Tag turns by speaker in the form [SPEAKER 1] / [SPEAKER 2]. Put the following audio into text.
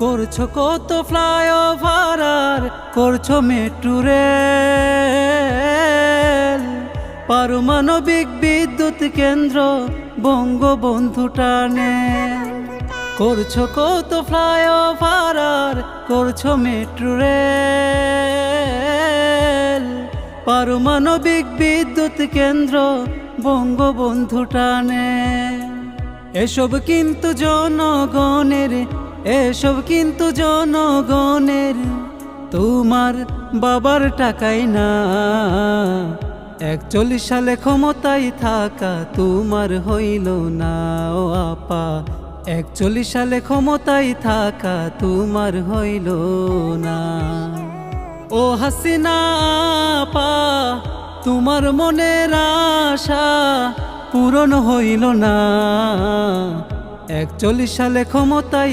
[SPEAKER 1] করছো কত ফ্লাইওভার আর করছো মেট্রো রেল, পারমাণবিক বিদ্যুৎ কেন্দ্র বঙ্গবন্ধু টানে। করছো কত ফ্লাইওভার আর করছো মেট্রো রেল, পারমাণবিক বিদ্যুৎ কেন্দ্র বঙ্গবন্ধু টানে। এসব কিন্তু জনগণের, এসব কিন্তু জনগণের, তোমার বাবার টাকাই না। 41 সালে ক্ষমতায় থাকা তোমার হইল না ও আপা, 41 সালে ক্ষমতায় থাকা তোমার হইল না। ও হাসিনা আপা, তোমার মনের আশা পূরণ হইল না। 41 সালে ক্ষমতায়